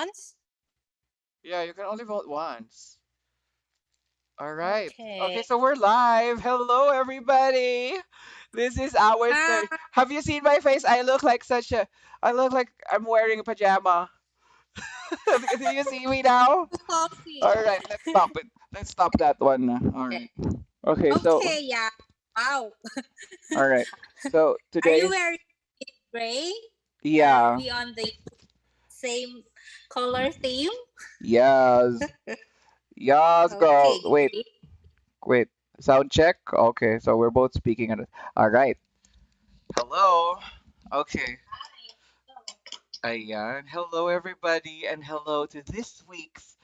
once? Yeah, you can only vote once. All right. Okay, Okay. so we're live. Hello, everybody. This is our Hi, third. Have you seen my face? I look like such a. I look like I'm wearing a pajama. Do you see me now? All coffee. right, let's stop it. Let's stop that one. All right. Okay, so Okay, yeah. Wow. all right. So Are you today's wearing gray? Are yeah, we on the same color theme? yes, yes, girl. Okay, Wait, great. wait. Sound check. Okay, so we're both speaking on it. All right. Hello. Okay. Ayan. Hello, everybody, and hello to this week's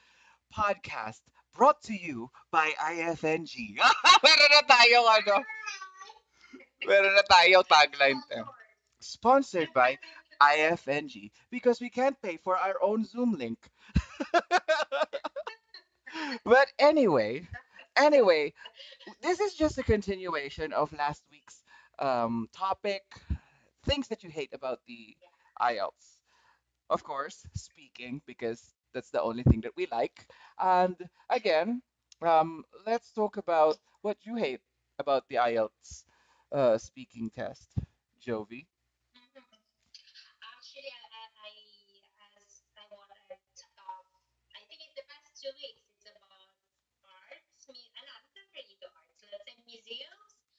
podcast brought to you by IFNG. Meron na tayong ano, meron na tayong tagline. Sponsored by IFNG because we can't pay for our own Zoom link. But anyway, this is just a continuation of last week's topic, things that you hate about the IELTS. Of course, speaking, because that's the only thing that we like. And again, let's talk about what you hate about the IELTS speaking test, Jovi.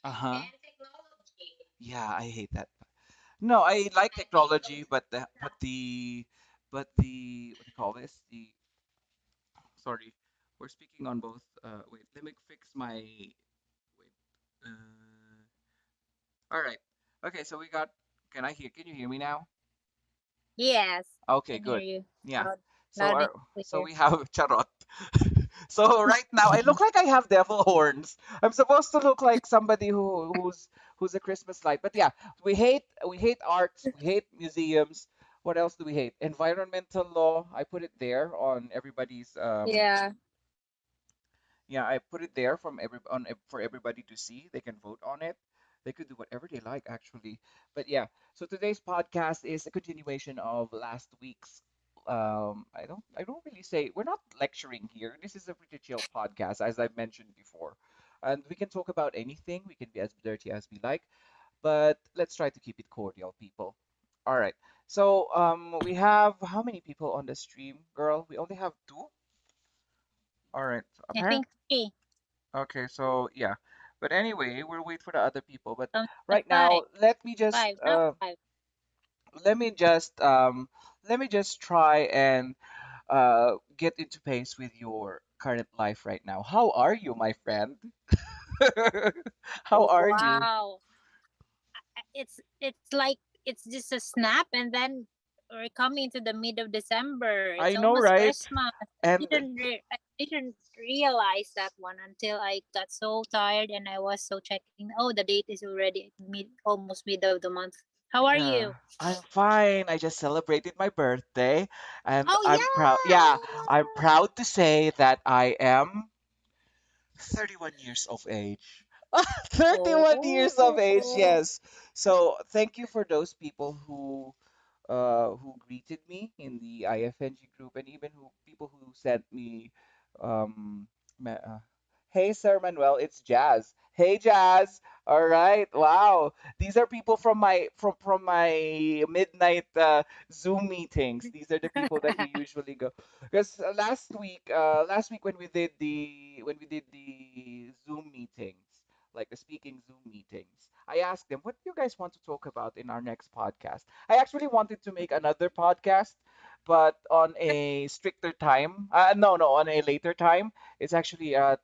Uh huh. Yeah, I hate that. No, I like technology, but the what do you call this? The sorry, we're speaking on both. Wait, let me fix my wait. All right. Okay, so we got. Can I hear? Can you hear me now? Yes, Okay, can hear good. you. Yeah. Loud, So loud and our so clear. we have charot. So right now I look like I have devil horns. I'm supposed to look like somebody who's a Christmas light. But yeah, we hate arts, we hate museums. What else do we hate? Environmental law. I put it there on everybody's Yeah. yeah, I put it there for everybody to see. They can vote on it. They could do whatever they like, actually. But yeah, so today's podcast is a continuation of last week's. I don't really say we're not lecturing here. This is a pretty chill podcast, as I've mentioned before, and we can talk about anything. We can be as dirty as we like, but let's try to keep it cordial, people. All right. So we have how many people on the stream, girl? We only have two. All right. So I think apparently. three. Okay, so yeah. But anyway, we'll wait for the other people. But Sometimes right five. now, let me just Five, not five. let me just let me just try and get into pace with your current life right now. How are you, my friend? How Oh, are you? wow. It's like it's just a snap, and then we're coming to the mid of December. It's I know, almost right? Christmas. And I didn't realize that one until I got so tired and I was so checking. Oh, the date is already almost mid of the month. How are yeah, you? I'm fine. I just celebrated my birthday, and Oh I'm proud. yeah. Yeah, I'm Oh, proud to say that I am 31 years of age. 31 years of age, oh. yes. So thank you for those people who greeted me in the IFNG group, and even who people who sent me um hey Sir Manuel, it's Jazz. Hey Jazz. All right. Wow. These are people from my midnight Zoom meetings. These are the people that we usually go. Because last week when we did the Zoom meetings, like the speaking Zoom meetings, I asked them, "What do you guys want to talk about in our next podcast?" I actually wanted to make another podcast, but on a stricter time. No, no, on a later time. It's actually at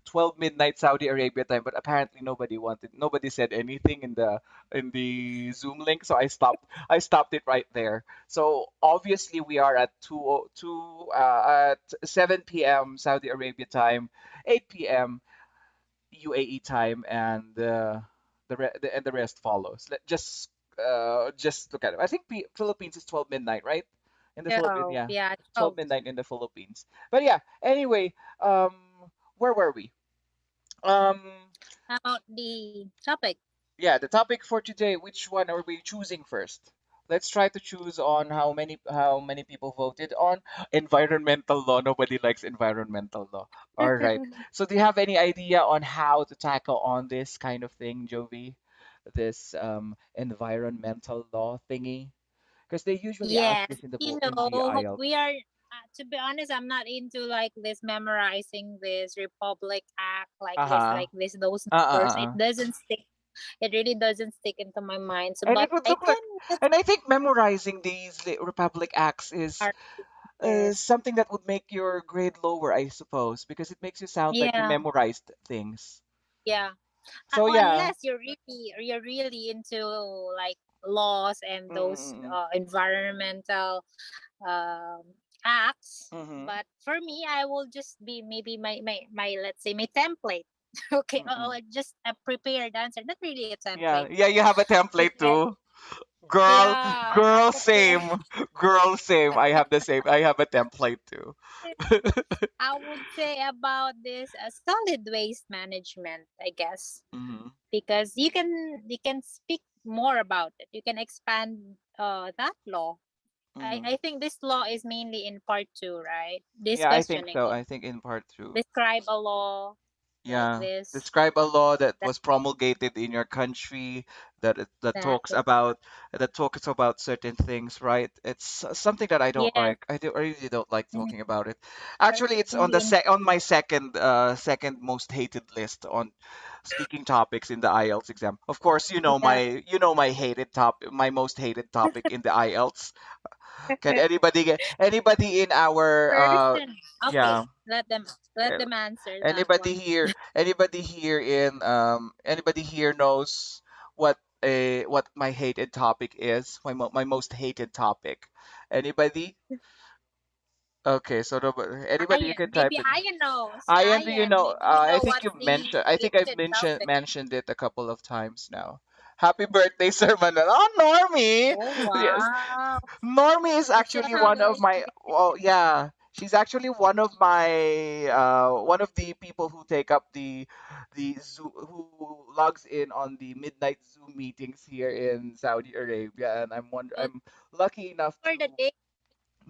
12 midnight Saudi Arabia time, but apparently nobody said anything in the Zoom link, so I stopped it right there. So obviously we are at 7 p.m. Saudi Arabia time, 8 p.m. UAE time, and and the rest follows. Just look at it. I think Philippines is 12 midnight, right? In the Philippines, Oh, yeah, yeah, 12 12. midnight in the Philippines. But yeah, anyway, um, where were we? Um, About the topic. yeah, the topic for today. Which one are we choosing first? let's try to choose on how many people voted on environmental law. Nobody likes environmental law. All right. So do you have any idea on how to tackle on this kind of thing, Jovi? This environmental law thingy? Because they usually ask Yes, this in the you in the know, we IELTS. are. To be honest, I'm not into like this memorizing this Republic Act Uh-huh. like this, those numbers. It Uh-uh-uh. doesn't stick. It really doesn't stick into my mind. So, And but it would I look like, can let's and I think memorizing these Republic Acts start is this. something that would make your grade lower, I suppose, because it makes you sound like you Yeah, memorized things. yeah. So yeah. Unless you're really into like laws and those Mm-mm-mm. environmental um acts. Mm-hmm. But for me, I will just be maybe my let's say my template. Okay, Mm-mm. just a prepared answer, not really a template. Yeah, yeah, you have a template Prepared. too. Girl, Yeah, I girl, will say same. Girl, same. I have the same. I have a template too. I would say about this solid waste management, I guess, Mm-hmm. because you can speak more about it. You can expand that law. Mm-hmm. I think this law is mainly in part two, right? This Yeah, I think questioning so. law. I think in part two. Describe a law like Yeah. this. Describe a law that That was promulgated in your country that talks exactly. about certain things, right? It's something that I don't Yes. like. I really don't like Mhm. talking about it. Actually, it's on the Mainly in on my second most hated list on speaking topics in the IELTS exam. Of course, yeah. my most hated topic in the IELTS. Can anybody in our Person. Okay. yeah. Let them answer that Anybody one. here, anybody here knows what my hated topic is? My most hated topic. Anybody? Okay, so anybody you Ian. can Maybe type it. Ian knows. Ian, do you Ian, know? maybe you I know think what's you've the mentioned. I think I've hated topic. mentioned it a couple of times now. Happy birthday, Sir Manuel. Oh, Normie. Oh Yes. wow. Normie is You should actually have one of like my, well, yeah, she's actually one of the people who take up the Zoom, who logs in on the midnight Zoom meetings here in Saudi Arabia, and I'm lucky enough for the to day.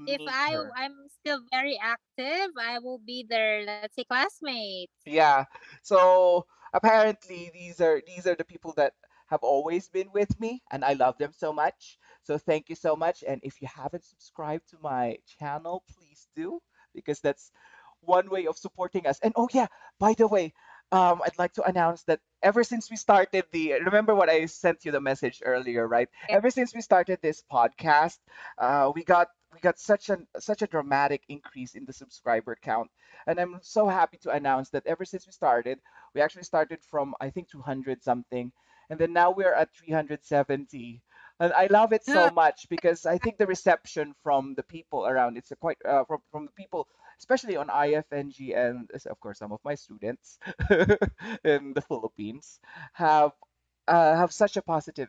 If meet her. I'm still very active, I will be their, let's say, classmate. Yeah. So apparently these are the people that have always been with me and I love them so much. So thank you so much. And if you haven't subscribed to my channel, please do because that's one way of supporting us. And oh yeah, by the way, I'd like to announce that ever since we started remember what I sent you the message earlier, right? Yeah. Ever since we started this podcast, we got such a dramatic increase in the subscriber count. And I'm so happy to announce that ever since we actually started from I think 200 something, and then now we're at 370. And I love it so much because I think the reception from the people around it's a quite from the people, especially on IFNG and of course some of my students in the Philippines have have such a positive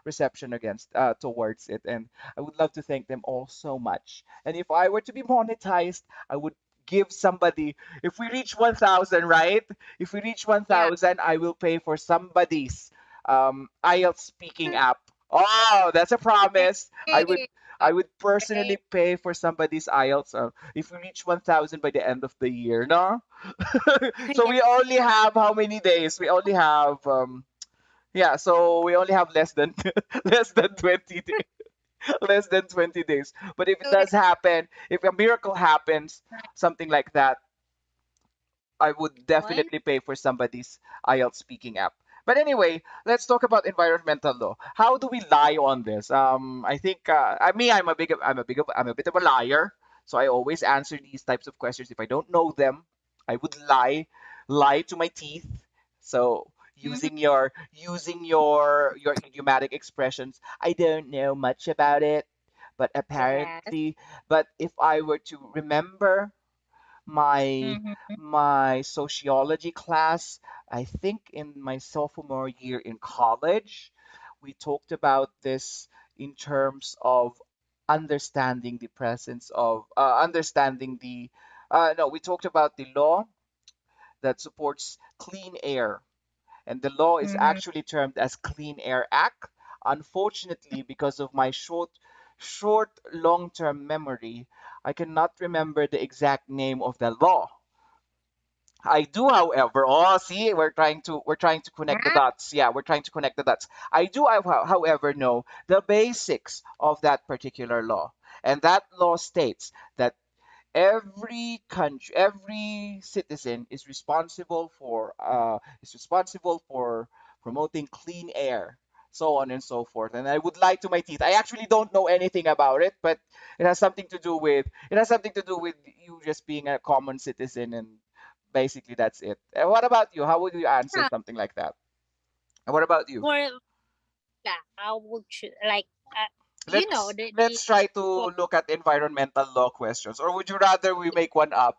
reception against towards it, and I would love to thank them all so much. And if I were to be monetized, I would give somebody, if we reach 1,000, right? If we reach Yeah. 1,000, I will pay for somebody's IELTS speaking app. Oh, that's a promise. Hey. I would Okay. personally pay for somebody's IELTS if we reach 1,000 by the end of the year, no? So Yeah. we only have how many days? We only have yeah, so we only have less than less than 20 days. Less than 20 days. But if it Do it. does happen, if a miracle happens, something like that, I would Why definitely pay for somebody's IELTS speaking app. But anyway, let's talk about environmental law. How do we lie on this? I think I'm a bit of a liar, so I always answer these types of questions. If I don't know them, I would lie to my teeth. So not? using your idiomatic expressions, I don't know much about it, but Yes. apparently, but if I were to remember my Mm-hmm. my sociology class, I think in my sophomore year in college, we talked about this in terms of understanding the presence of understanding the no, we talked about the law that supports clean air, and the law is Mm-hmm. actually termed as Clean Air Act. Unfortunately, because of my short long-term memory, I cannot remember the exact name of the law. I do, however. Oh, see, we're trying to connect the Ah, dots. Yeah, we're trying to connect the dots. I do, however, know the basics of that particular law, and that law states that every citizen is responsible for promoting clean air, so on and so forth. And I would lie to my teeth. I actually don't know anything about it, but it has something to do with you just being a common citizen, and basically that's it. And what about you? How would you answer ah, something like that? And what about you? for that, I would like Let's the let's try to look at environmental law questions, or would you rather we make one up?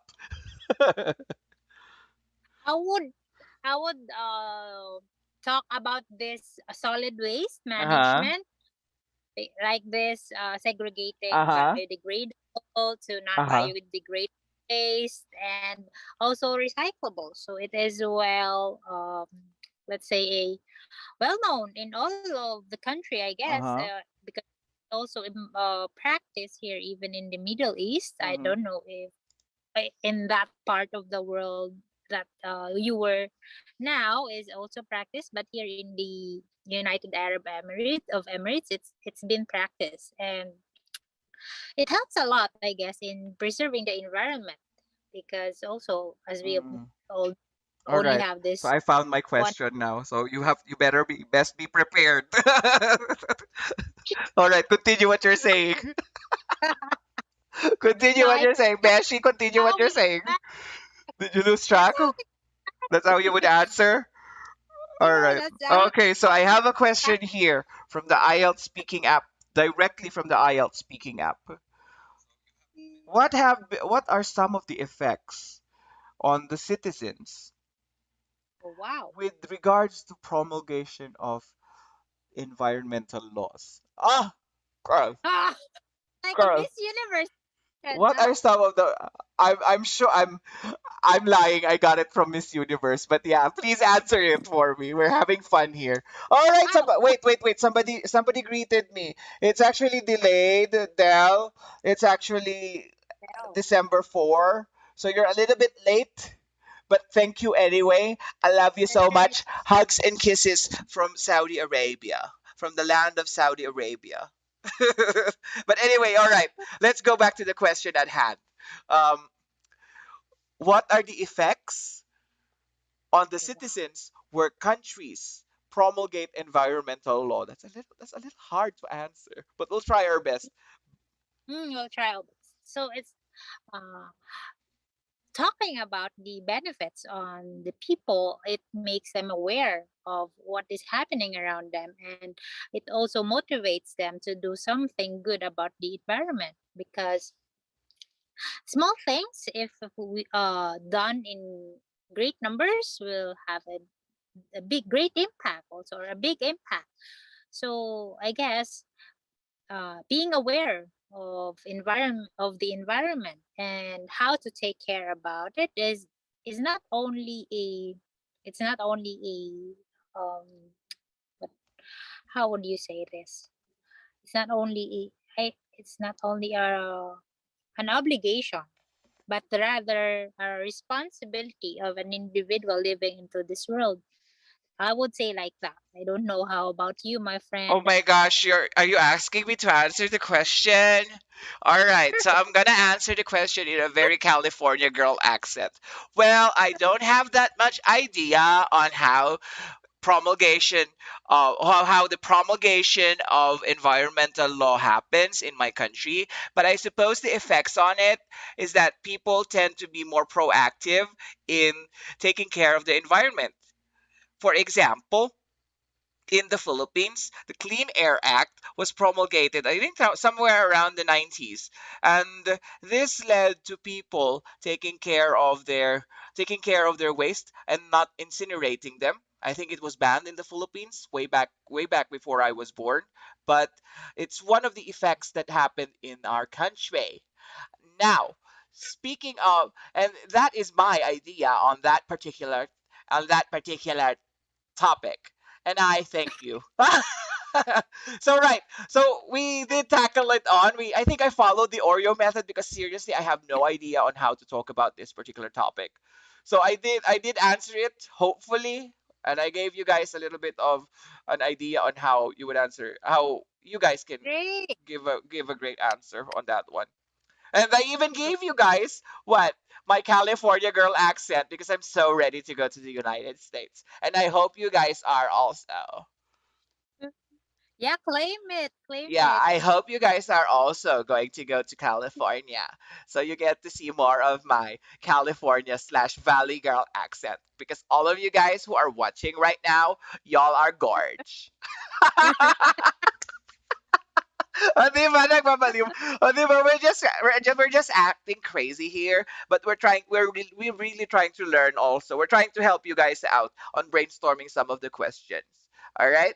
I would I would talk about this solid waste Uh-huh. management, like this segregating Uh-huh. biodegradable to Uh-huh. non-biodegradable waste, and also recyclable. So it is well, let's say a well known in all of the country, I guess, Uh-huh. because also practice here, even in the Middle East. I Mm-hmm. don't know if in that part of the world that you were now is also practiced, but here in the United Arab Emirates, it's been practiced, and it helps a lot, I guess, in preserving the environment, because also as we Mm. all All only right. have So this I found my one. question now. So you better be best be prepared. All right, continue what you're saying. Continue No, what you're saying. that's Beshi, continue what how you're we saying. Did you lose that's track? That's how you would answer? All yeah, right. that's Okay, so I how have a question here from the IELTS speaking app, directly from the IELTS speaking app. What are some of the effects on the citizens oh, wow. with regards to promulgation of environmental laws? Ah, girl, Ah, like a girl. Miss Universe, What huh? are some of the? I'm sure I'm lying. I got it from Miss Universe, but yeah, please answer it for me. We're having fun here. All right, Wow. wait. Somebody greeted me. It's actually delayed, Del. It's actually Wow. December 4, so you're a little bit late. But thank you anyway. I love you so And much. Hugs and kisses from Saudi Arabia, from the land of Saudi Arabia. But anyway, all right. Let's go back to the question at hand. Um, what are the effects on the citizens where countries promulgate environmental law? That's a little hard to answer, but we'll try our best. we'll try our best. So it's uh, talking about the benefits on the people. It makes them aware of what is happening around them, and it also motivates them to do something good about the environment, because small things, if we done in great numbers, will have a big great impact also, or a big impact. So I guess being aware of the environment and how to take care about it is not only a it's not only a what, how would you say this, it's not only it's not only an obligation, but rather a responsibility of an individual living into this world. I would say like that. I don't know how about you, my Oh friend. my gosh, are you asking me to answer the question? All right, so I'm gonna answer the question in a very California girl accent. Well, I don't have that much idea on promulgation how the promulgation of environmental law happens in my country, but I suppose the effects on it is that people tend to be more proactive in taking care of the environment. For example, in the Philippines, the Clean Air Act was promulgated, I think, somewhere around the 90s. And this led to people taking care of their waste and not incinerating them. I think it was banned in the Philippines way back before I was born, but it's one of the effects that happened in our country. Now, speaking of, and that is my idea on that particular topic. And I thank you. So right. So we did tackle it on. I think I followed the Oreo method because seriously I have no idea on how to talk about this particular topic. So I did answer it hopefully, and I gave you guys a little bit of an idea on how you would answer, how you guys can Great. give a great answer on that one. And I even gave you guys what, my California girl accent, because I'm so ready to go to the United States. And I hope you guys are also. Yeah, claim it. Claim Yeah, it. I hope you guys are also going to go to California. So you get to see more of my California slash Valley girl accent. Because all of you guys who are watching right now, y'all are gorge. O, di ba? Nagpapaliw. O, di ba? We're just acting crazy here, but we're really trying to learn also. We're trying to help you guys out on brainstorming some of the questions. All right?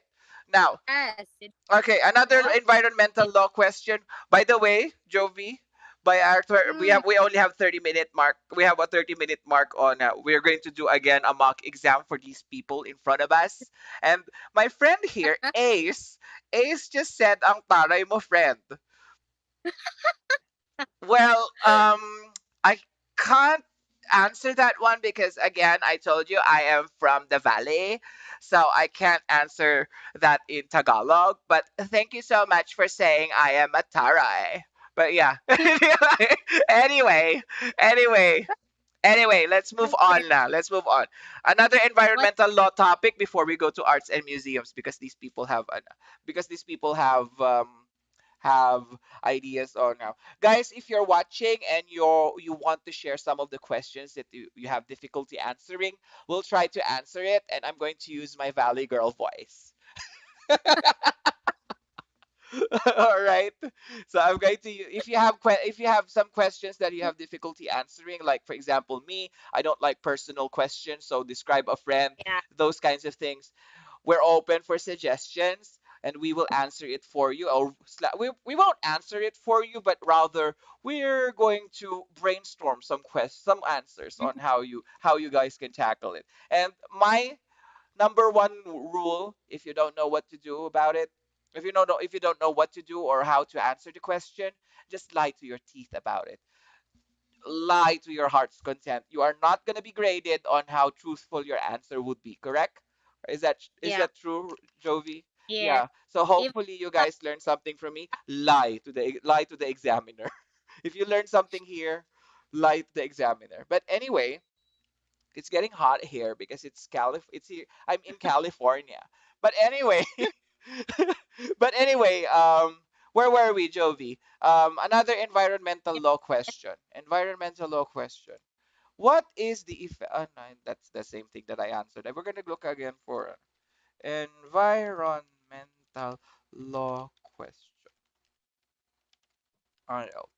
Now, Yes. okay, another What? environmental law question. By the way, Jovi, by our Mm, we only have 30-minute mark. We have a 30-minute mark on. We're going to do again a mock exam for these people in front of us. And my friend here, Ace just said ang taray mo, friend. Well, I can't answer that one because again, I told you I am from the valley, so I can't answer that in Tagalog. But thank you so much for saying I am a taray. But yeah, anyway, anyway, let's move okay. on now. Let's move on. Another What? environmental law topic before we go to arts and museums, because these people have ideas on now. Guys, if you're watching and you want to share some of the questions that you have difficulty answering, we'll try to answer it, and I'm going to use my Valley Girl voice. All right. So I'm going to if you have some questions that you have difficulty answering, like for example me, I don't like personal questions, so describe a friend, Yeah. those kinds of things. We're open for suggestions, and we will answer it for you. Or we won't answer it for you, but rather we're going to brainstorm some answers on Mhm. how you guys can tackle it. And my number one rule, if you don't know what to do about it, if you don't know what to do or how to answer the question, just lie to your teeth about it. Lie to your heart's content. You are not going to be graded on how truthful your answer would be, correct? Is Yeah. that true, Jovi? Yes. Yeah. So Even hopefully you guys learn something from me. Lie to the examiner. If you learn something here, lie to the examiner. But anyway, it's getting hot here because it's here. I'm in California. But anyway, where were we, Jovi? Another environmental law question. Environmental law question. What is the effect? No, that's the same thing that I answered. We're gonna look again for environmental law question. IELTS.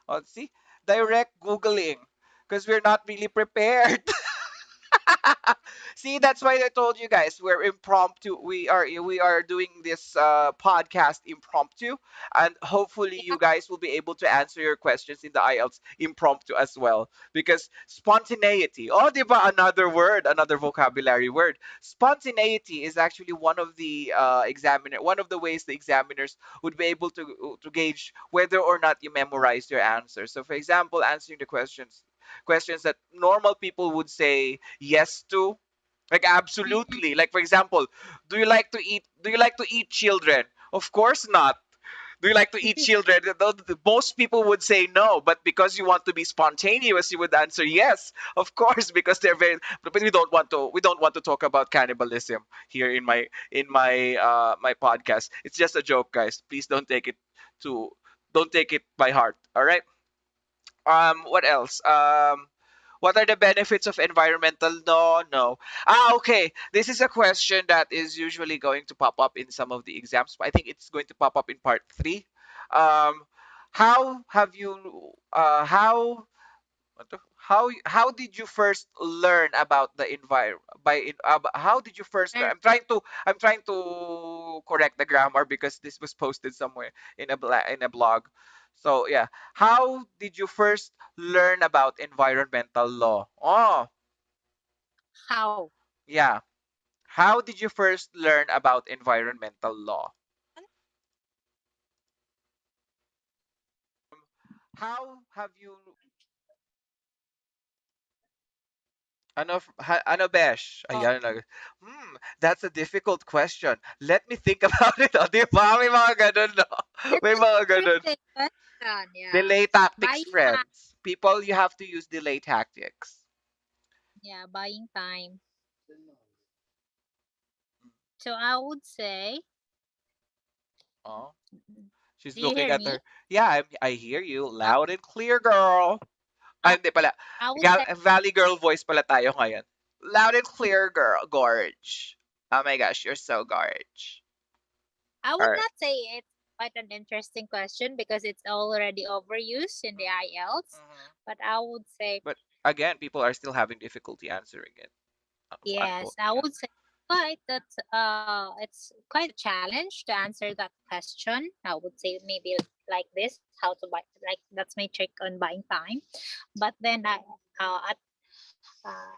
Oh, see, direct googling because we're not really prepared. See, that's why I told you guys we're impromptu. We are doing this podcast impromptu, and hopefully yeah. you guys will be able to answer your questions in the IELTS impromptu as well. Because spontaneity, oh, diba, another word, another vocabulary word. Spontaneity is actually one of the ways the examiners would be able to gauge whether or not you memorize your answers. So, for example, answering the questions that normal people would say yes to, like Mhm. absolutely, like for example, do you like to eat children? Of course not. Do you like to eat children? Most people would say no, but because you want to be spontaneous, you would answer yes, of course, because they're very. But we don't want to talk about cannibalism here in my podcast. It's just a joke, guys. Please to don't take it by heart. All right. What else? What are the benefits of environmental? No. Okay. This is a question that is usually going to pop up in some of the exams. I think it's going to pop up in part three. Um, how have you? How did you first learn about the environment? How did you first learn? And I'm trying to correct the grammar because this was posted somewhere in a blog. So yeah, how did you first learn about environmental law? Oh, how? yeah. How did you first learn about environmental law? How have you ano besh? Oh, Ayan na. That's a difficult question. Let me think about it. O, di ba? May mga ganun, no? that's May an mga ganun. interesting question. Yeah, Delay tactics, buying time. friends. People, you have to use delay tactics. Yeah, buying time. So I would say, Oh, she's do you looking hear at me? her. Yeah, I hear you. Uh, Loud and clear, girl. I, Ay, hindi pala. I would say Valley girl voice pala tayo ngayon. Loud and clear, girl. Gorge. Oh my gosh, you're so gorge. I All would right. not say it's quite an interesting question because it's already overused in the IELTS. Mm-hmm. But I would say But again, people are still having difficulty answering it. yes. Unquote. I Yeah. would say quite that it's quite a challenge to answer that question. I would say maybe like this, how to buy, like that's my trick on buying time. But then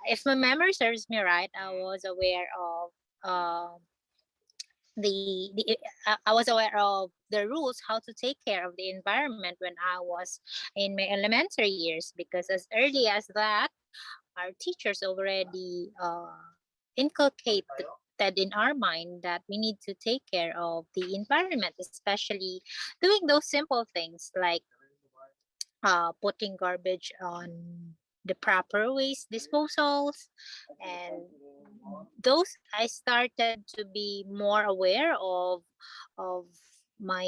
if my memory serves me right, I Mm-hmm. was aware of uh, I was aware of the rules how to take care of the environment when I was in my elementary years, because as early as that our teachers already inculcated in our mind that we need to take care of the environment, especially doing those simple things like putting garbage on the proper waste disposals, and those I started to be more aware of my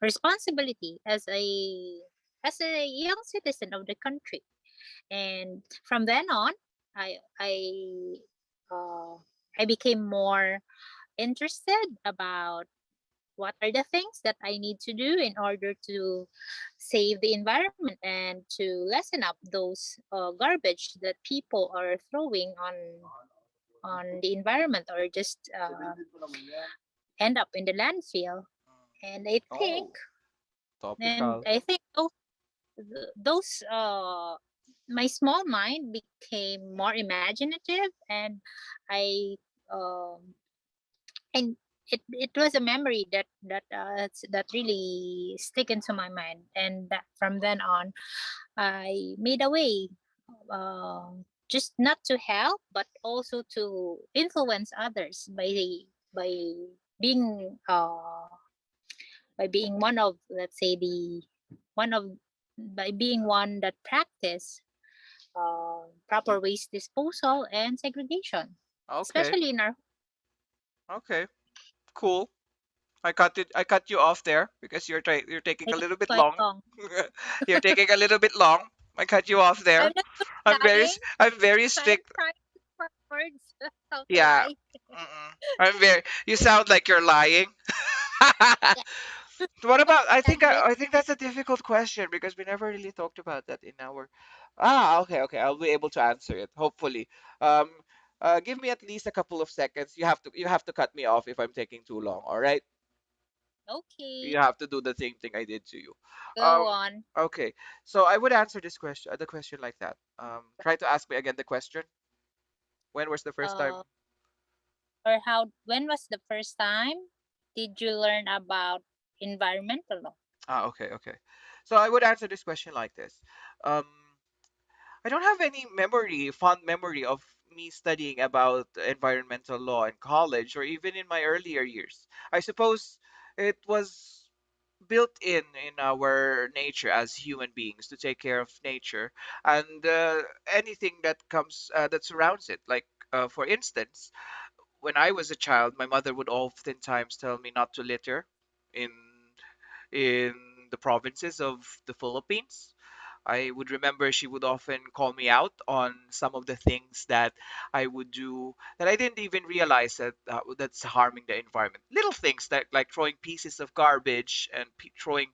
responsibility as a young citizen of the country. And from then on, I uh, I became more interested about what are the things that I need to do in order to save the environment and to lessen up those garbage that people are throwing on the environment, or just end up in the landfill. And I think Oh, and topical. I think those my small mind became more imaginative, and I um and it was a memory that really stick into my mind, and that from then on I made a way, just not to help but also to influence others by being one of, let's say, the one of by being one that practice proper waste disposal and segregation, Okay. especially in our. Okay. Cool. I cut you off there because you're taking a It's little bit quite long. long. You're taking a little bit long. I cut you off I'm there. not lying. I'm very I'm strict. trying to find words how to Yeah. lie. Mm-mm. I'm very you sound like you're lying. Yeah, What about I've been. I think that's a difficult question because we never really talked about that in our okay, I'll be able to answer it hopefully. Um give me at least a couple of seconds. You have to cut me off if I'm taking too long, all right? Okay, You have to do the same thing I did to you. go on. Okay. So I would answer the question like that. Try to ask me again the question. When was the first time? Uh, or how? When was the first time did you learn about environmental law? Okay, okay. So I would answer this question like this. Um, I don't have any fond memory of me studying about environmental law in college or even in my earlier years. I suppose it was built in our nature as human beings to take care of nature and anything that surrounds it. Like for instance, when I was a child, my mother would oftentimes tell me not to litter in in the provinces of the Philippines. I would remember she would often call me out on some of the things that I would do that I didn't even realize that's harming the environment. Little things that like throwing pieces of garbage and throwing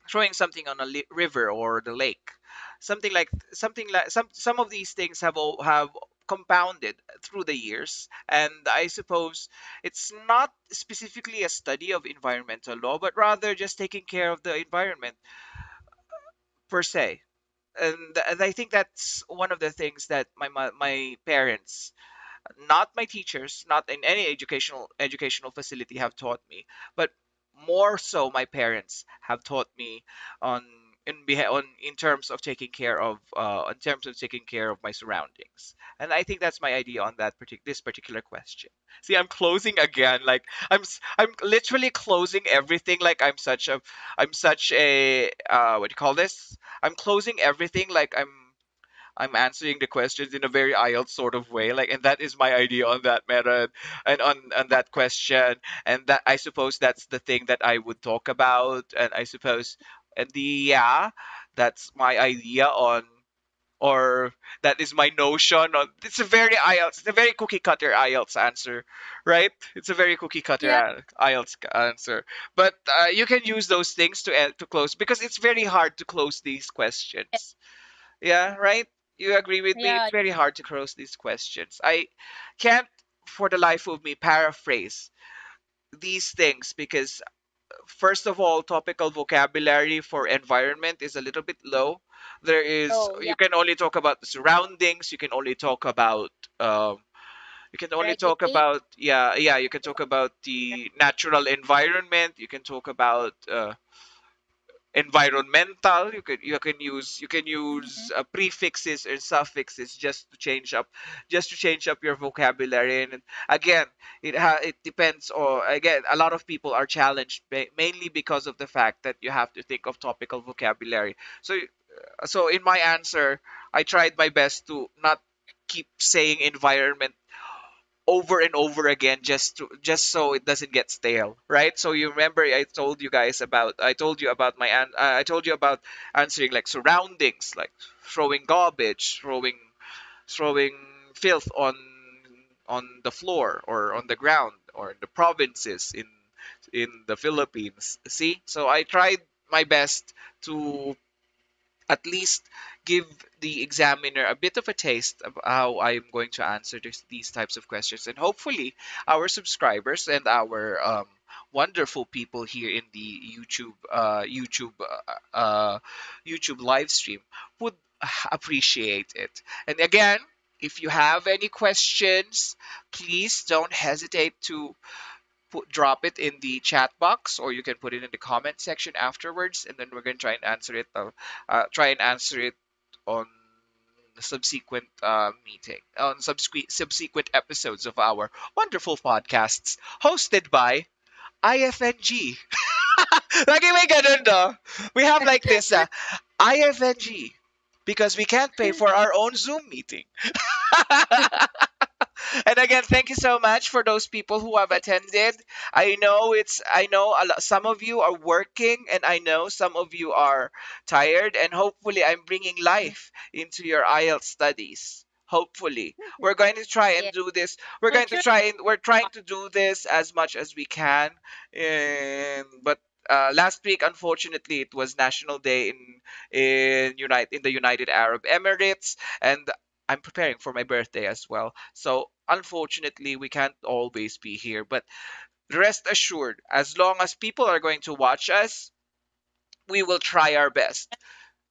throwing something on a river or the lake. Something like some of these things have compounded through the years, and I suppose it's not specifically a study of environmental law but rather just taking care of the environment per se. And I think that's one of the things that my parents, not my teachers, not in any educational facility, have taught me, but more so my parents have taught me on on in terms of taking care of my surroundings. And I think that's my idea on this particular question. See, I'm closing again. Like I'm literally closing everything. Like I'm such a what do you call this? I'm closing everything like I'm answering the questions in a very IELTS sort of way, like, and that is my idea on that method and on that question, and that I suppose that's the thing that I would talk about, and I suppose, and yeah, that's my idea on, or that is my notion on. It's a very IELTS, it's a very cookie cutter IELTS answer, right? It's a very cookie cutter Yeah. IELTS answer, but you can use those things to close because it's very hard to close these questions. Yeah, right? You agree with me? Yeah. It's very hard to close these questions. I can't, for the life of me, paraphrase these things because, first of all, topical vocabulary for environment is a little bit low. Oh, You yeah. can only talk about the surroundings, you can only talk about, Regulate. you can talk about the natural environment, you can talk about environmental. You can use prefixes or suffixes just to change up your vocabulary. And again, it depends. Or again, a lot of people are challenged mainly because of the fact that you have to think of topical vocabulary. So in my answer, I tried my best to not keep saying environment over and over again, just so it doesn't get stale, right? So you remember I told you about I told you about answering like surroundings, like throwing garbage, throwing filth on the floor or on the ground or in the provinces in the Philippines. See, so I tried my best to at least give the examiner a bit of a taste of how I'm going to answer these types of questions. And hopefully, our subscribers and our wonderful people here in the YouTube live stream would appreciate it. And again, if you have any questions, please don't hesitate to drop it in the chat box, or you can put it in the comment section afterwards, and then we're going to try and answer it on the subsequent meeting on subsequent episodes of our wonderful podcasts hosted by IFNG. Lagi may ganun, no? We have like this IFNG because we can't pay for our own Zoom meeting. And again, thank you so much for those people who have attended. I know some of you are working, and I know some of you are tired, and hopefully I'm bringing life into your IELTS studies. Hopefully. We're going to try and Yeah. do this. We'll try. We're trying to do this as much as we can. And but last week, unfortunately, it was National Day in the United Arab Emirates, and I'm preparing for my birthday as well. So unfortunately, we can't always be here. But rest assured, as long as people are going to watch us, we will try our best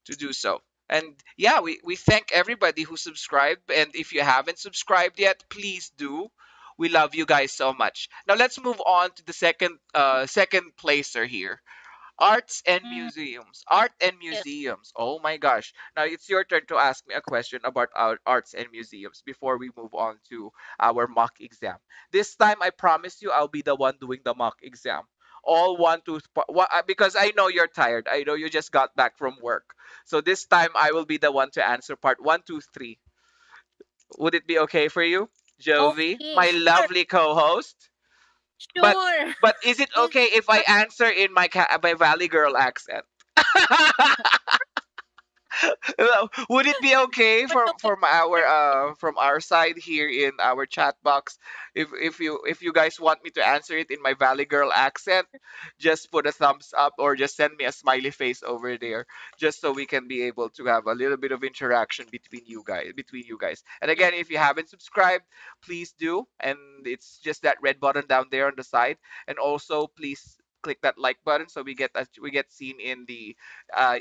to do so. And yeah, we thank everybody who subscribed. And if you haven't subscribed yet, please do. We love you guys so much. Now let's move on to the second placer here. Arts and Mm, museums. Art and yes. museums. Oh my gosh. Now it's your turn to ask me a question about our arts and museums before we move on to our mock exam. This time, I promise you, I'll be the one doing the mock exam. All one, two, because I know you're tired. I know you just got back from work. So this time, I will be the one to answer part one, two, three. Would it be okay for you, Jovi, Okay. my Sure. lovely co-host? But Sure. but is it It's okay if I answer in my Valley Girl accent? Would it be okay okay. from our side here in our chat box if you guys want me to answer it in my Valley Girl accent, just put a thumbs up or just send me a smiley face over there, just so we can be able to have a little bit of interaction between you guys. And Yeah. again, if you haven't subscribed, please do, and it's just that red button down there on the side. And also, please click that like button so we get seen in the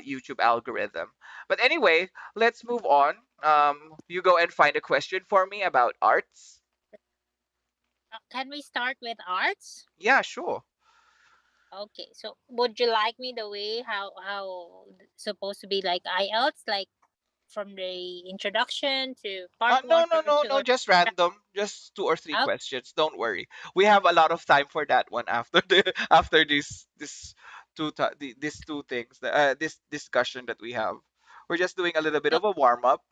YouTube algorithm. But anyway, let's move on. You go and find a question for me about arts. Can we start with arts? Yeah, sure. Okay, so would you like me the way how supposed to be like IELTS, like from the introduction to part No, one, no, part no, two, no, or just random, just two or three okay? questions. Don't worry, we have a lot of time for that one after the after this these two things, this discussion that we have. We're just doing a little bit So of a warm up.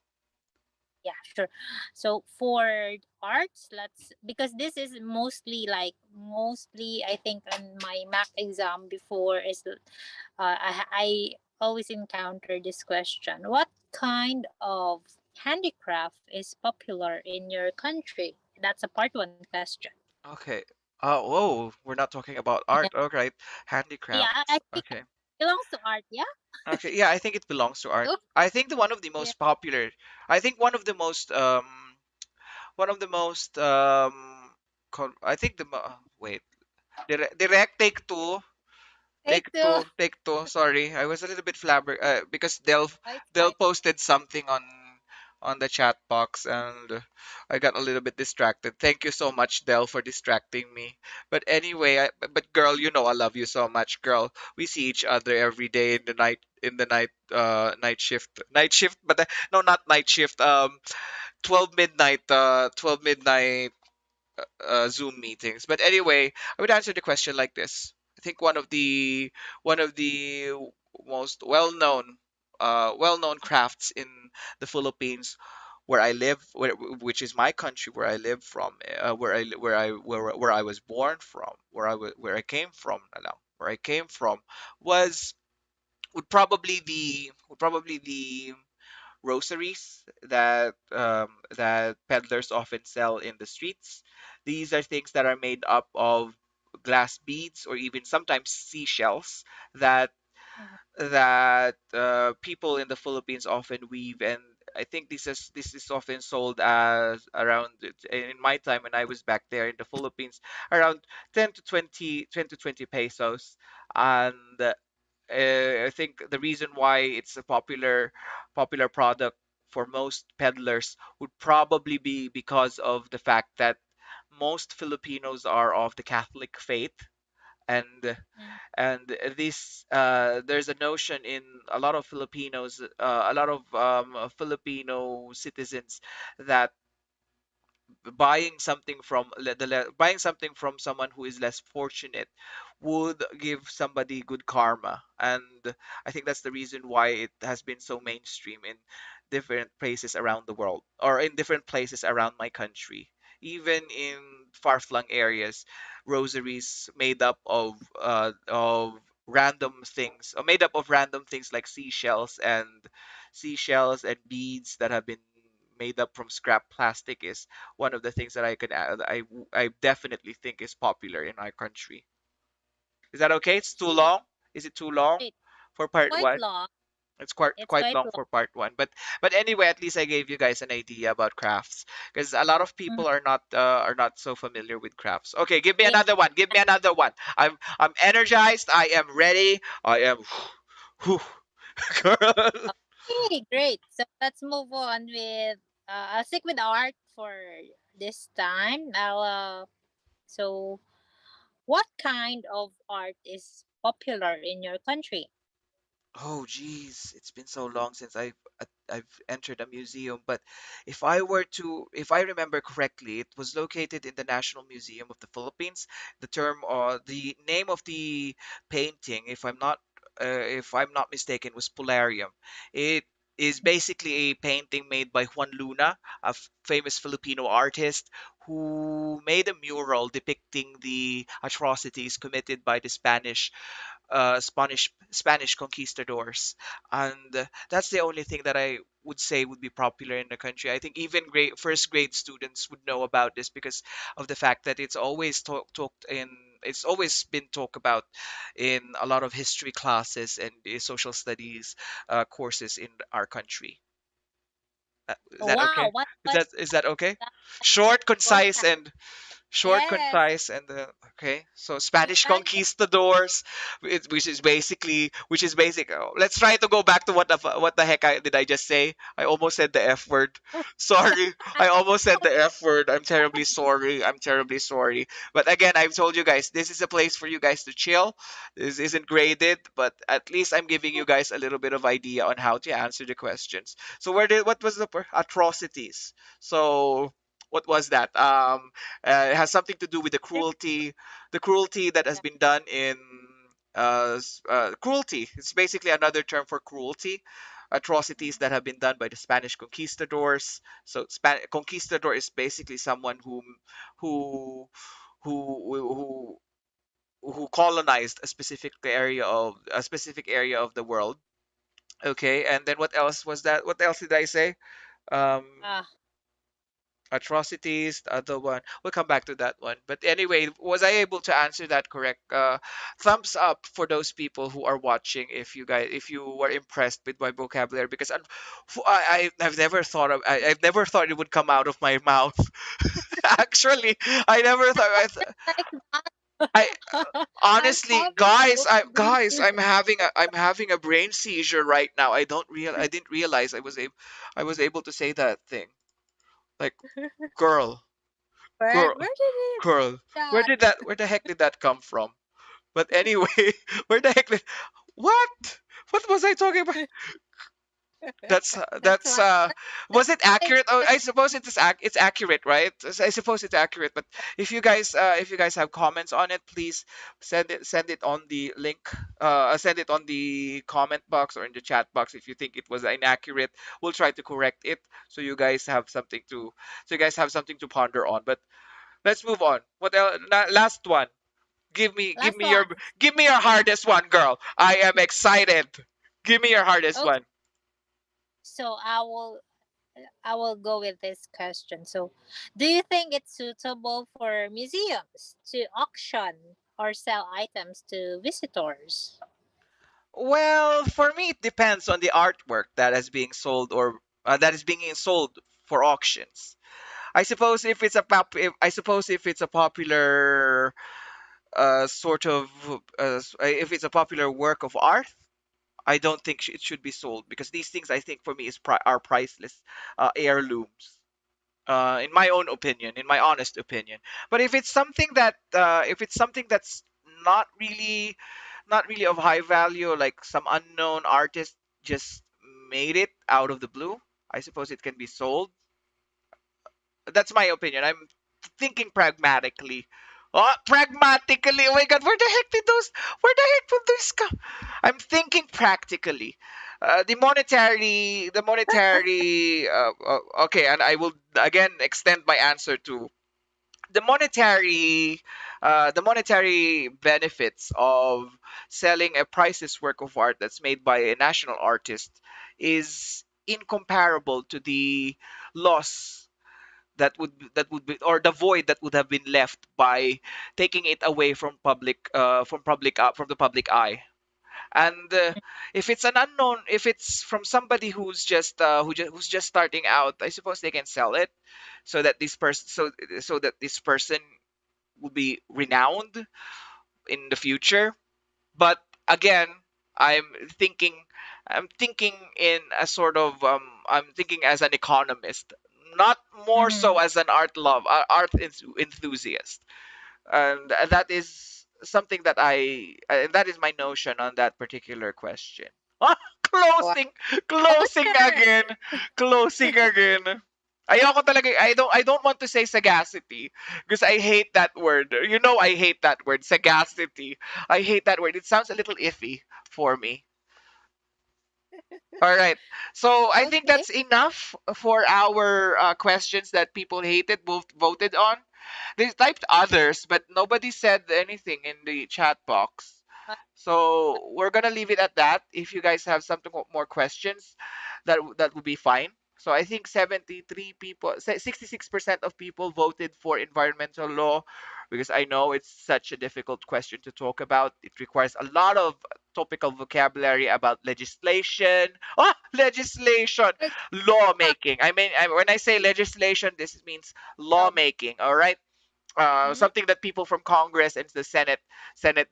yeah, sure. So for arts, let's, because this is mostly like mostly I think on my math exam before is I always encounter this question: what kind of handicraft is popular in your country? That's a part one question. Okay. Whoa, we're not talking about art. All right, Yeah, I handicrafts. think Okay. it belongs to art. Yeah. Okay, yeah, I think it belongs to art. Oh, I think the one of the yeah. most popular, I think one of the most I think wait, direct take two. Take two. Take two. Sorry, I was a little bit flabber because Oh, it's Del fine. posted something on the chat box, and I got a little bit distracted. Thank you so much, Del, for distracting me. But anyway, but girl, you know I love you so much, girl. We see each other every day in the night shift, but no, not night shift. 12 midnight Zoom meetings. But anyway, I would answer the question like this. I think one of the most well known crafts in the Philippines where I live, which is my country where I live from, where I was born from, where I came from, where I came from was would probably the rosaries that peddlers often sell in the streets. These are things that are made up of glass beads or even sometimes seashells that Mhm. people in the Philippines often weave, and I think this is often sold as around in my time when I was back there in the Philippines around 10 to 20 pesos, and I think the reason why it's a popular product for most peddlers would probably be because of the fact that most Filipinos are of the Catholic faith, and Mhm. this there's a notion in a lot of Filipinos, a lot of Filipino citizens that buying something from someone who is less fortunate would give somebody good karma, and I think that's the reason why it has been so mainstream in different places around the world or in different places around my country, even in far-flung areas. Rosaries of random things, or made up of random things like seashells and beads that have been made up from scrap plastic is one of the things that I could add, I definitely think is popular in our country. Is that okay? It's too Sure. long. Is it too long Right. for part Quite one? long. It's It's quite quite long long. for part one, but anyway, at least I gave you guys an idea about crafts because a lot of Mhm. people are not so familiar with crafts. Okay, give me Yeah. another one. Give me another one. I'm energized. I am ready. I am. Girl. Okay, great. So let's move on with. I'll stick with art for this time. So, what kind of art is popular in your country? Oh geez, it's been so long since I've entered a museum. But if I remember correctly, it was located in the National Museum of the Philippines. The name of the painting, if I'm not mistaken, was Polarium. It is basically a painting made by Juan Luna, a famous Filipino artist who made a mural depicting the atrocities committed by the Spanish conquistadors, and that's the only thing that I would say would be popular in the country. I think even first grade students would know about this because of the fact that it's always been talked about in a lot of history classes and social studies courses in our country. Is Oh that wow, okay? Is that okay? that Short, short concise, time? and Short, Yes. concise, and then okay. So Spanish Imagine. conquistadors, which is basic. Oh, let's try to go back to what the heck did I just say? I almost said the F word. Sorry, I almost said the F word. I'm terribly sorry. I'm terribly sorry. But again, I've told you guys this is a place for you guys to chill. This isn't graded, but at least I'm giving you guys a little bit of idea on how to answer the questions. So what was the atrocities? So what was that? It has something to do with the cruelty that has been done in cruelty. It's basically another term for cruelty, atrocities that have been done by the Spanish conquistadors. So conquistador is basically someone who who who colonized a specific area of the world. Okay, and then what else was that? What else did I say? Um, Ah, atrocities, the other one. We'll come back to that one. But anyway, was I able to answer that correct? Thumbs up for those people who are watching. If you were impressed with my vocabulary, because I've never thought I've never thought it would come out of my mouth. Actually, I never thought. like I that. I'm honestly, having OMG. I'm having a brain seizure right now. I didn't realize I was able to say that thing. Like girl, Where girl, did it girl. that? Where the heck did that come from? But anyway, where the heck did what? What was I talking about? That's That's why was it I accurate? Oh, said I suppose it's accurate, right? I suppose it's accurate. But if you guys have comments on it, please send it on the link. Send it on the comment box or in the chat box if you think it was inaccurate. We'll try to correct it so you guys have something to ponder on. But let's move on. What else? Last one. last one. Give me your hardest one, girl. I am excited. Give me your hardest Okay, one. so I will go with this question. So, do you think it's suitable for museums to auction or sell items to visitors? Well, for me, it depends on the artwork that is being sold or that is being sold for auctions. I suppose if it's a popular if it's a popular work of art, I don't think it should be sold because these things I think for me are priceless heirlooms. In my own opinion, in my honest opinion. But if it's something that's not really not really of high value, like some unknown artist just made it out of the blue, I suppose it can be sold. That's my opinion. I'm thinking pragmatically. Oh, pragmatically. Oh my God, where the heck did those come? I'm thinking practically. Okay, and I will again extend my answer to the monetary benefits of selling a priceless work of art that's made by a national artist is incomparable to the loss that would be or the void that would have been left by taking it away from the public eye. And if it's an unknown, if it's from somebody who's just starting out, I suppose they can sell it so that this person will be renowned in the future. But again, i'm thinking I'm thinking in a sort of I'm thinking as an economist, not more so Mm-hmm. as an enthusiast. And that is something that is my notion on that particular question. Ah, Wow. closing closing Closer. again, closing again. I don't want to say sagacity because I hate that word. You know I hate that word, sagacity. I hate that word. It sounds a little iffy for me. All right. So I think Okay. that's enough for our questions that people voted on. They typed others, but nobody said anything in the chat box. Uh, So we're gonna leave it at that. If you guys have something more questions, that would be fine. So I think 66% of people voted for environmental law because I know it's such a difficult question to talk about. It requires a lot of topical vocabulary about legislation. Oh, legislation, like, lawmaking. When I say legislation, this means um, lawmaking. All right. Mm, something that people from Congress and the Senate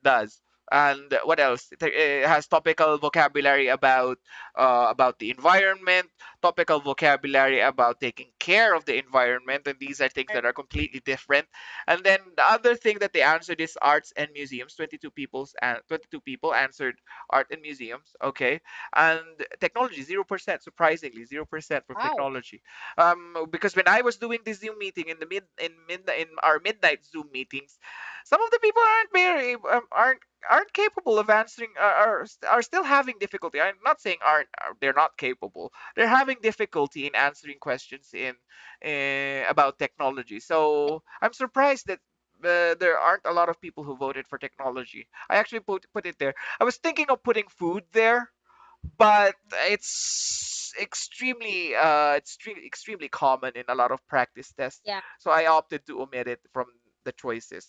does. And what else? It has topical vocabulary about the environment, topical vocabulary about taking care of the environment, and these are things or- that are completely different. And then the other thing that they answered is arts and museums. 22 people answered art and museums. Okay, and technology 0%. Surprisingly, 0% from wow. technology. Because when I was doing this Zoom meeting in our midnight Zoom meetings, some of the people aren't capable of answering, are still having difficulty. I'm not saying they're not capable. They're having difficulty in answering questions in about technology. So I'm surprised that there aren't a lot of people who voted for technology. I actually put it there. I was thinking of putting food there, but extremely common in a lot of practice tests, Yeah, so I opted to omit it from the choices.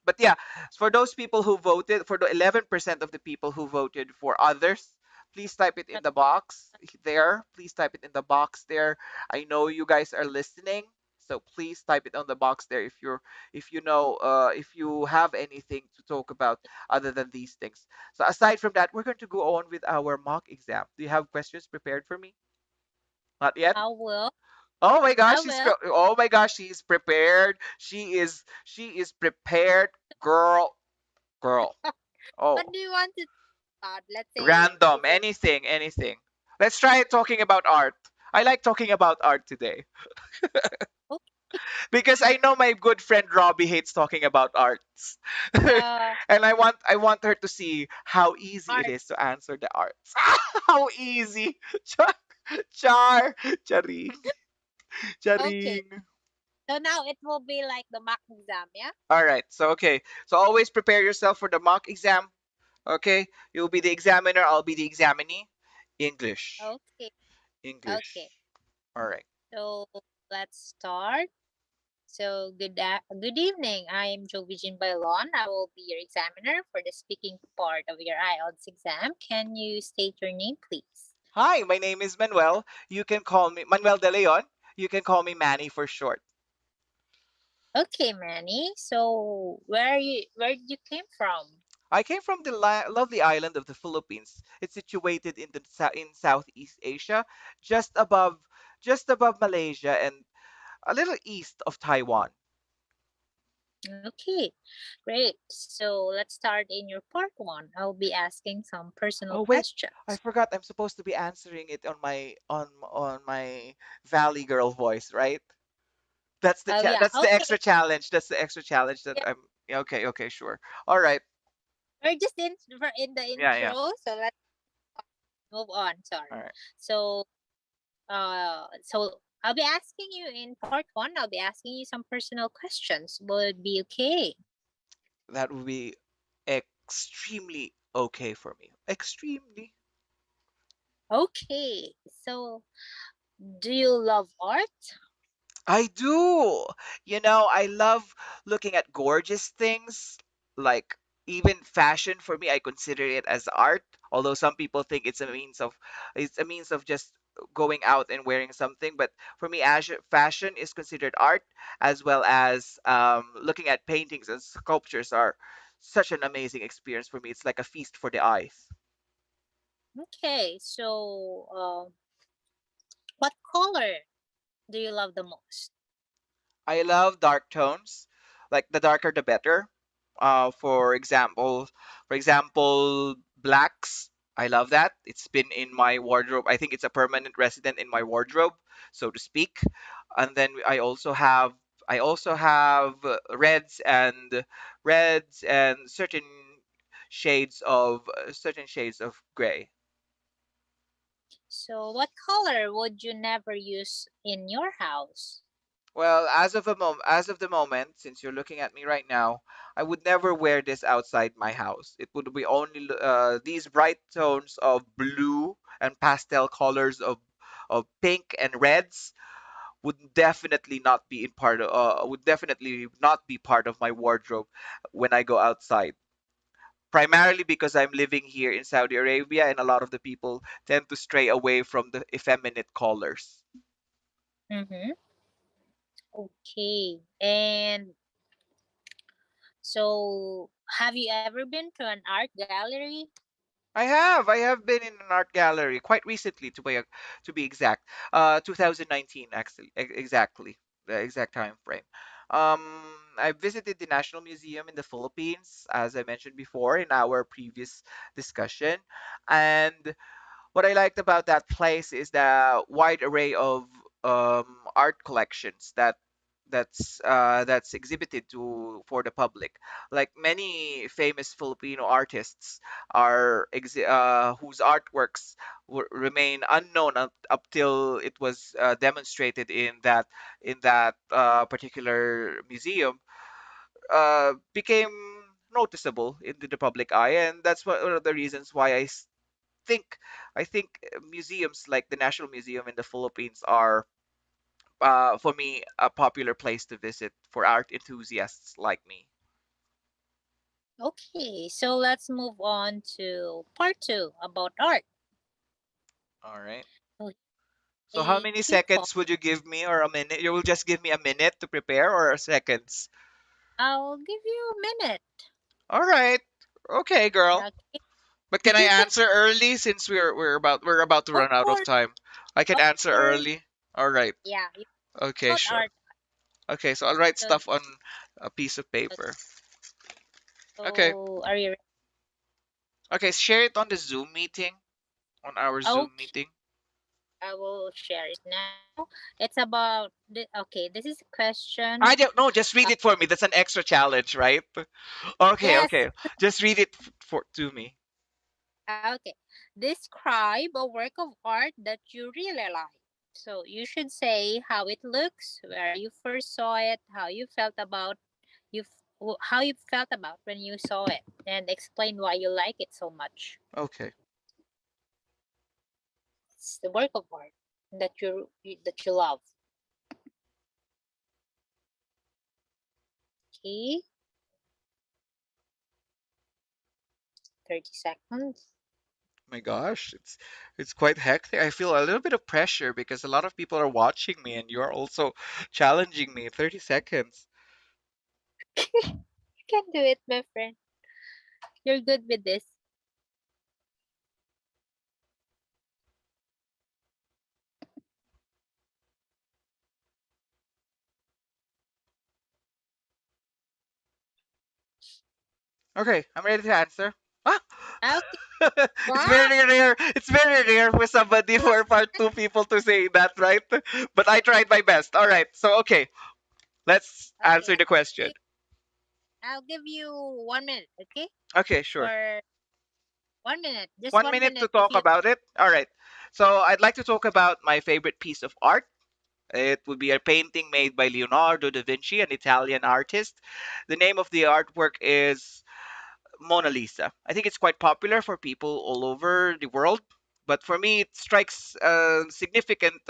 But yeah, for those people who voted, for the 11% of the people who voted for others, please type it in but the box there. Please type it in the box there. I know you guys are listening, so please type it on the box there if you're, if you know, if you have anything to talk about other than these things. So aside from that, we're going to go on with our mock exam. Do you have questions prepared for me? Not yet. I will. Oh my I gosh, will. oh my gosh, she's prepared. She is prepared, girl. Girl. What Oh, do you want to talk about? Let's say random, if it's anything. Let's try talking about art. I like talking about art today oh, because I know my good friend Robbie hates talking about arts. uh And I want her to see how easy it is arts. to answer the arts. How easy. Char, char, charing, Okay. charing. So now it will be like the mock exam, yeah? All right. So okay. So always prepare yourself for the mock exam. Okay? You'll be the examiner, I'll be the examinee. English. Okay. Okay. English. All right. So let's start. So good evening. I am Jovijin Bailon. I will be your examiner for the speaking part of your IELTS exam. Can you state your name, please? Hi, my name is Manuel. You can call me Manuel De Leon. You can call me Manny for short. Okay, Manny. So where did you came from? I came from the lovely island of the Philippines. It's situated in in Southeast Asia, just above just above Malaysia and a little east of Taiwan. Okay, great. So let's start in your part one. I'll be asking some personal Oh wait, I questions. forgot I'm supposed to be answering it on my Valley Girl voice, right? Oh yeah, That's the okay. extra challenge. That's the extra challenge that Yeah, I'm yeah, okay, okay, sure. All right. we're in the Yeah, yeah. intro, so let's move on. All Sorry. right. So so I'll be asking you in part one. I'll be asking you some personal questions. Would be okay. That would be extremely okay for me. Extremely. Okay. So do you love art? I do. I love looking at gorgeous things, like even fashion for me, I consider it as art. Although some people think it's a means of just going out and wearing something, but for me, fashion is considered art, as well as looking at paintings and sculptures are such an amazing experience for me. It's like a feast for the eyes. Okay. So what color do you love the most? I love dark tones. Like the darker the better. For example, blacks. I love that. It's been in my wardrobe. I think it's a permanent resident in my wardrobe, so to speak. And then I also have reds and certain shades of gray. So what color would you never use in your house? Well, as of the moment, since you're looking at me right now, I would never wear this outside my house. It would be only these bright tones of blue and pastel colors of pink and reds would definitely not be part of my wardrobe when I go outside. Primarily because I'm living here in Saudi Arabia and a lot of the people tend to stray away from the effeminate colors. Mm-hmm. Okay. And So, have you ever been to an art gallery? I have. I have been in an art gallery quite recently, to be exact. 2019, actually, exactly the exact time frame. I visited the National Museum in the Philippines, as I mentioned before in our previous discussion, and what I liked about that place is the wide array of art collections that's exhibited to for the public. Like many famous Filipino artists whose artworks remain unknown up till it was demonstrated in that particular museum, became noticeable into the public eye, and that's one of the reasons why think I think museums like the National Museum in the Philippines are, for me, a popular place to visit for art enthusiasts like me. Okay, so let's move on to part two about art. All right. So, So how a many key point. seconds would you give me, or a minute? You will just give me a minute to prepare, or seconds? I'll give you a minute. All right. Okay, girl. Okay. But can I answer early since we're about to Of run out of course, time? I can of answer course. early. All right. Yeah, you Okay, about sure. art. Okay, so I'll write So, stuff on a piece of okay, paper. Okay. so are you Okay, share it on the Zoom meeting, on our ready? Zoom Okay, meeting. I will share it now. It's about okay. This is a question. I don't know, just read Uh, it for me. That's an extra challenge, right? Okay, yes. okay. Just read it for to me. Okay. Describe a work of art that you really like. So you should say how it looks, where you first saw it, how you felt about when you saw it, and explain why you like it so much. Okay. It's the work of art that you love. Okay, 30 seconds. My gosh, it's quite hectic. I feel a little bit of pressure because a lot of people are watching me and you're also challenging me. 30 seconds. You can do it, my friend. You're good with this. Okay, I'm ready to answer. Ah! Okay. It's Wow. very rare. It's very rare for somebody, for part two people to say that, right? But I tried my best. All right. So, okay, let's Okay. answer the question. I'll give you 1 minute. Okay. Okay, sure. For 1 minute, just One one minute to minute. If talk you about it. All right. So I'd like to talk about my favorite piece of art. It would be a painting made by Leonardo da Vinci, an Italian artist. The name of the artwork is Mona Lisa. I think it's quite popular for people all over the world, but for me, it strikes a significant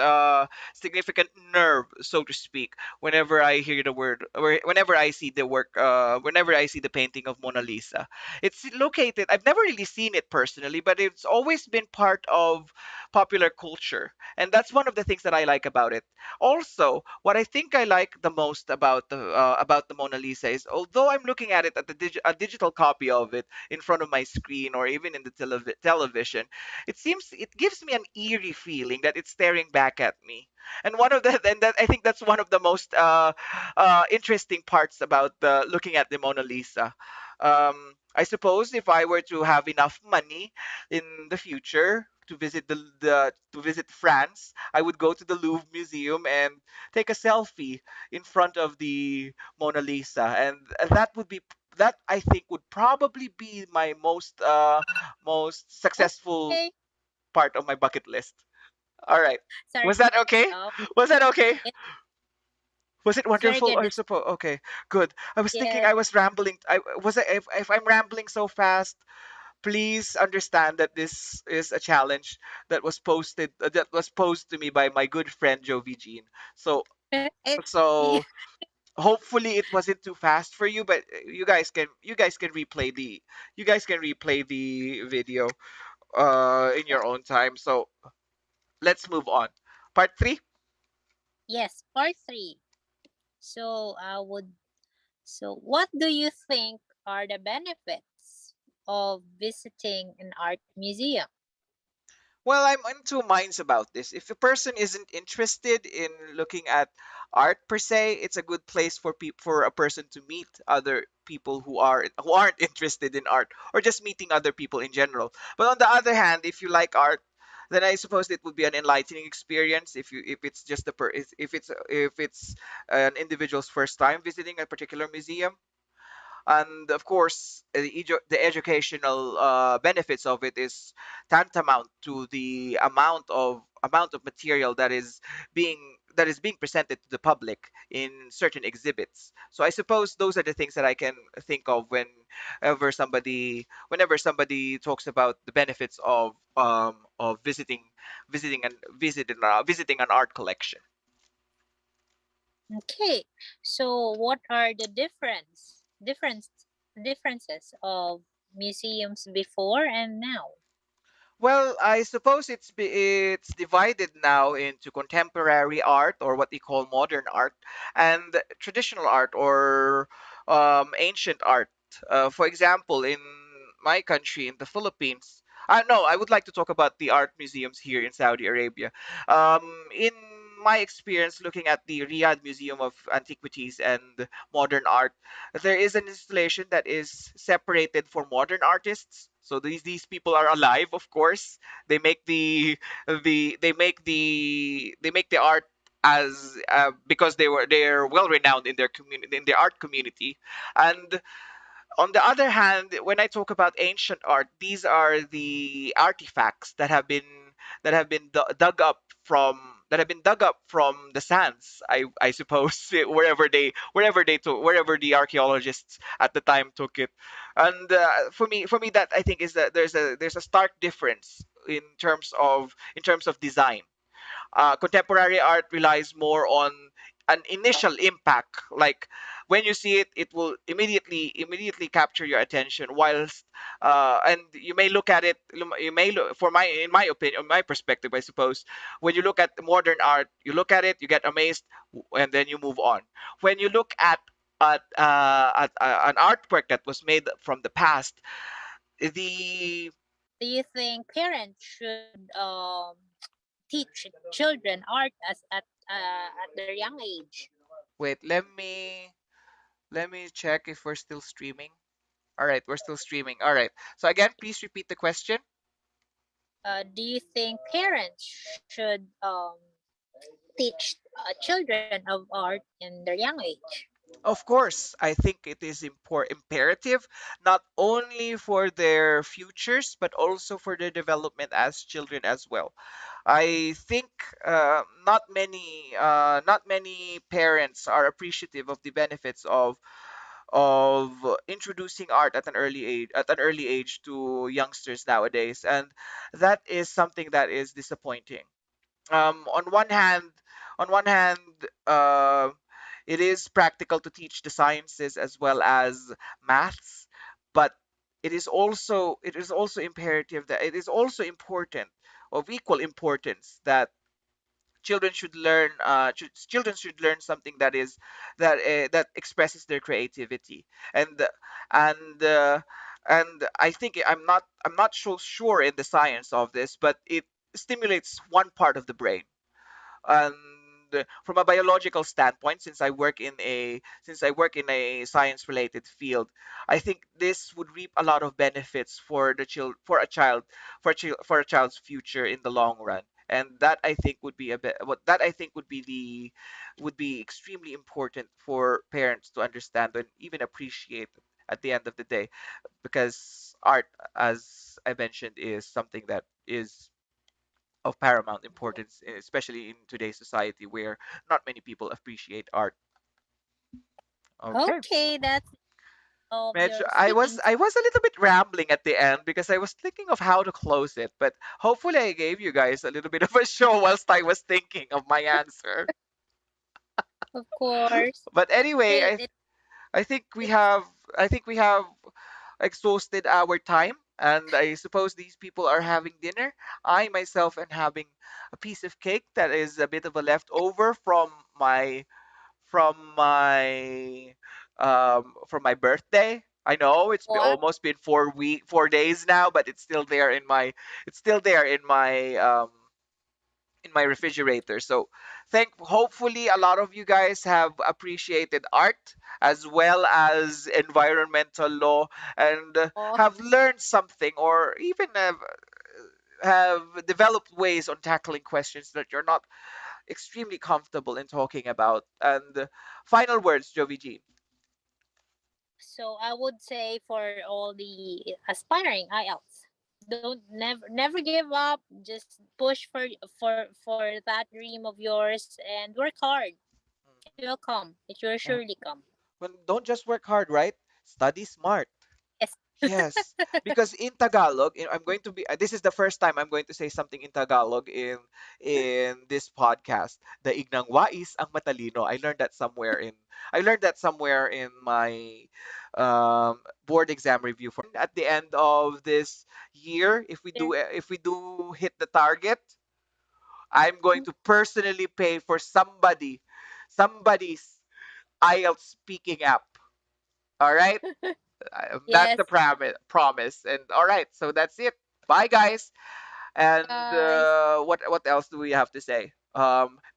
nerve, so to speak, whenever I hear the word, or whenever I see the work, whenever I see the painting of Mona Lisa. It's located. I've never really seen it personally, but it's always been part of popular culture, and that's one of the things that I like about it. Also, what I think I like the most about the Mona Lisa is, although I'm looking at it at a digital copy of it in front of my screen or even in the television, it gives me an eerie feeling that it's staring back at me. And one of the and that I think that's one of the most interesting parts about looking at the Mona Lisa. I suppose if I were to have enough money in the future to visit France, I would go to the Louvre Museum and take a selfie in front of the Mona Lisa, and that I think would probably be my most successful okay, part of my bucket list. All right, sorry was to that cut okay? you off. Was that okay? Was it It's very wonderful? good. I It's suppose. Okay, good. I was thinking yes. I was rambling. If I'm rambling so fast, please understand that this is a challenge that was posed to me by my good friend Jovi Jean. So it, yeah, so hopefully it wasn't too fast for you, but you guys can replay the video in yeah. your own time. So let's move on. Part 3. Yes, part three. So I would So, what do you think are the benefits of visiting an art museum? Well, I'm in two minds about this. If a person isn't interested in looking at art per se, it's a good place for for a person to meet other people who aren't interested in art, or just meeting other people in general. But on the other hand, if you like art, then I suppose it would be an enlightening experience if it's just if it's an individual's first time visiting a particular museum. And of course the educational benefits of it is tantamount to the amount of material that is being presented to the public in certain exhibits. So I suppose those are the things that I can think of whenever somebody talks about the benefits of visiting an art collection. Okay, so what are the differences of museums before and now? Well, I suppose it's divided now into contemporary art, or what we call modern art, and traditional art, or ancient art. For example, in my country, in the Philippines, no, I would like to talk about the art museums here in Saudi Arabia. In my experience looking at the Riyadh Museum of Antiquities and Modern Art, there is an installation that is separated for modern artists. So these people are alive, of course. They make they make the art as because they're well renowned in their community, in their art community. And on the other hand, when I talk about ancient art, these are the artifacts dug up from the sands. I suppose wherever the archaeologists at the time took it. And for me that I think is that there's a stark difference in terms of design. Contemporary art relies more on an initial impact, like when you see it, it will immediately capture your attention, whilst and you may look at it, you may look, for my in my opinion, my perspective, I suppose, when you look at modern art, you look at it, you get amazed, and then you move on. When you look at an artwork that was made from the past, the Do you think parents should teach children art at their young age? wait, let me check if we're still streaming. All right, we're still streaming. All right. So again, please repeat the question. Do you think parents should teach children of art in their young age? Of course, I think it is imperative, not only for their futures but also for their development as children as well. I think not many parents are appreciative of the benefits of introducing art at an early age to youngsters nowadays, and that is something that is disappointing. On one hand, on one hand, uh, it is practical to teach the sciences as well as maths, but it is also imperative that it is also important, of equal importance, that children should learn something that expresses their creativity. And uh, and uh, and I think I'm not so sure in the science of this, but it stimulates one part of the brain. And from a biological standpoint, since I work in a science related field, I think this would reap a lot of benefits for the child for a child for a child's future in the long run. And that I think would be a bit what that I think would be extremely important for parents to understand and even appreciate at the end of the day, because art, as I mentioned, is something that is of paramount importance, especially in today's society where not many people appreciate art. Okay. Okay, that's of Medyo, your speaking. I was a little bit rambling at the end because I was thinking of how to close it, but hopefully I gave you guys a little bit of a show whilst I was thinking of my answer. Of course. But anyway, Great. I think we It's have I think we have exhausted our time, and I suppose these people are having dinner. I myself am having a piece of cake that is a bit of a leftover from my for my birthday. I know What? almost been 4 days now, but it's still there in my refrigerator. So hopefully a lot of you guys have appreciated art as well as environmental law, and Oh, have learned something, or even have developed ways on tackling questions that you're not extremely comfortable in talking about. And final words, Jovi G. so I would say for all the aspiring IELTS, don't never give up. Just push for that dream of yours and work hard. It will come. It will Yeah. surely come. Well, don't just work hard, right? Study smart. Yes. Yes, because in Tagalog, I'm going to be. This is the first time I'm going to say something in Tagalog in this podcast. Daig ng wais ang matalino. I learned that somewhere in my board exam review for at the end of this year. If we do hit the target, I'm going to personally pay for somebody's IELTS speaking app. All right. That's Yes, the promise. And all right, so that's it. Bye, guys. And guys. what else do we have to say?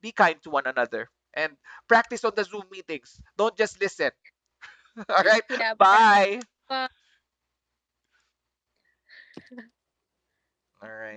Be kind to one another and practice on the Zoom meetings. Don't just listen. All right. Yeah. Bye. Bye. All right.